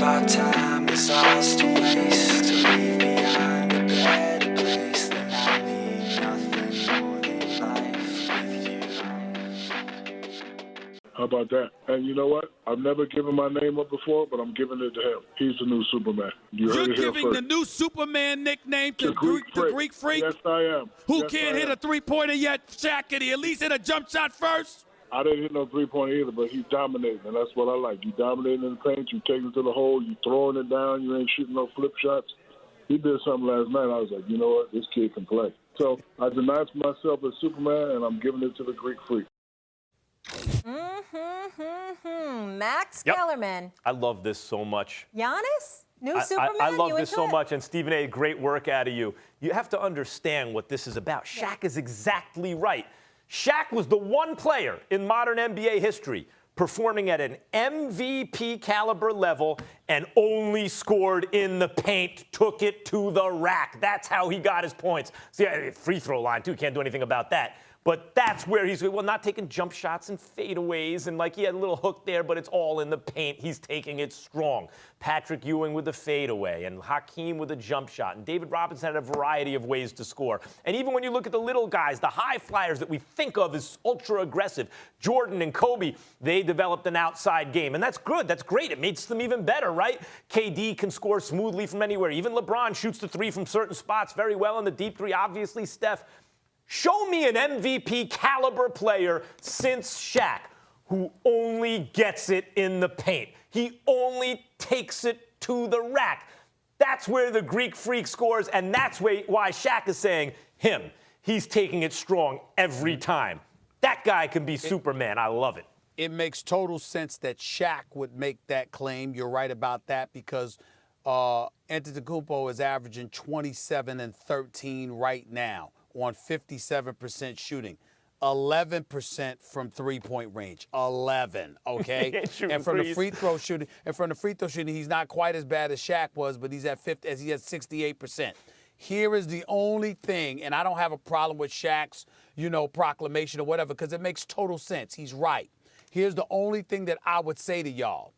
if our time is ours to waste, to leave behind a better place, then I need nothing more than life with you. How about that? And you know what? I've never given my name up before, but I'm giving it to him. He's the new Superman. You're giving the new Superman nickname to the Greek Freak? Yes, I am. Who can't hit a three-pointer yet? Shaq, can he at least hit a jump shot first? I didn't hit no three-pointer either, but he's dominating, and that's what I like. You dominating in the paint, you taking it to the hole, you throwing it down, you ain't shooting no flip shots. He did something last night. I was like, you know what? This kid can play. So I denounced myself as Superman, and I'm giving it to the Greek Freak. Max Kellerman. I love this so much. Giannis? New Superman? I love this so much. And Stephen A., great work out of you. You have to understand what this is about. Shaq is exactly right. Shaq was the one player in modern NBA history performing at an MVP caliber level and only scored in the paint, took it to the rack. That's how he got his points. See, free throw line, too. Can't do anything about that. But that's where he's, well, not taking jump shots and fadeaways, and like he had a little hook there, but it's all in the paint. He's taking it strong. Patrick Ewing with the fadeaway, and Hakeem with a jump shot, and David Robinson had a variety of ways to score. And even when you look at the little guys, the high flyers that we think of as ultra aggressive, Jordan and Kobe, they developed an outside game, and that's good. That's great. It makes them even better, right? KD can score smoothly from anywhere. Even LeBron shoots the three from certain spots very well in the deep three. Obviously, Steph. Show me an MVP caliber player since Shaq who only gets it in the paint. He only takes it to the rack. That's where the Greek Freak scores, and that's why Shaq is saying him. He's taking it strong every time. That guy can be Superman. I love it. It makes total sense that Shaq would make that claim. You're right about that because Antetokounmpo is averaging 27 and 13 right now on 57% shooting, 11% from three-point range, 11. Okay, and from the free throw shooting, he's not quite as bad as Shaq was, but he's at 68%. Here is the only thing, and I don't have a problem with Shaq's, proclamation or whatever, because it makes total sense. He's right. Here's the only thing that I would say to y'all.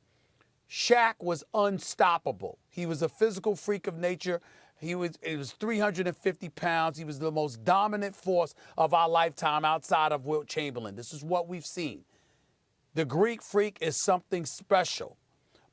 Shaq was unstoppable. He was a physical freak of nature. He was 350 pounds. He was the most dominant force of our lifetime outside of Wilt Chamberlain. This is what we've seen. The Greek Freak is something special.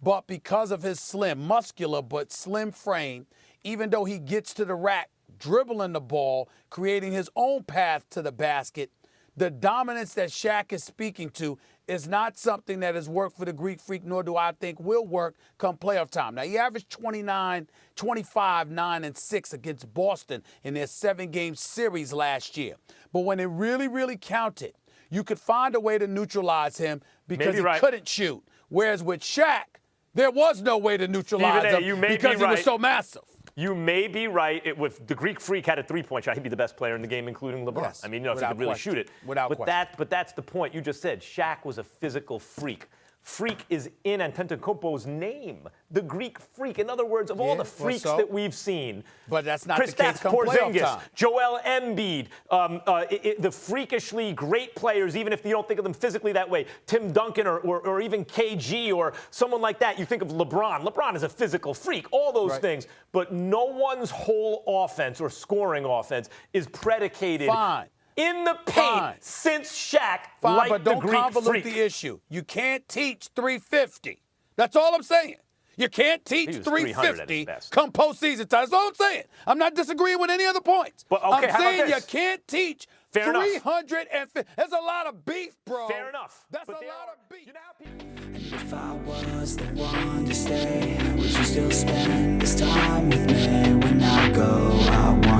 But because of his muscular but slim frame, even though he gets to the rack, dribbling the ball, creating his own path to the basket, the dominance that Shaq is speaking to is not something that has worked for the Greek Freak, nor do I think will work come playoff time. Now, he averaged 25, 9, and 6 against Boston in their 7-game series last year. But when it really, really counted, you could find a way to neutralize him because he couldn't shoot. Whereas with Shaq, there was no way to neutralize him because he was so massive. You may be right. If the Greek Freak had a three-point shot, he'd be the best player in the game, including LeBron. Yes, I mean, if he could really shoot it. But that's the point. You just said Shaq was a physical freak. Freak is in Antetokounmpo's name, the Greek Freak. In other words, of all the freaks that we've seen, but that's not the case come playoff time. Joel Embiid, the freakishly great players, even if you don't think of them physically that way, Tim Duncan or even KG or someone like that, you think of LeBron. LeBron is a physical freak, all those things. But no one's whole offense or scoring offense is predicated in the paint since Shaq, like but the don't Greek convolute Freak. the issue. You can't teach 350. That's all I'm saying. You can't teach 350 come postseason time. That's all I'm saying. I'm not disagreeing with any other points. But okay, I'm saying you can't teach 350. There's a lot of beef, bro. Fair enough. That's a lot of beef. And if I was the one to stay, would you still spend this time with me? When I go, I want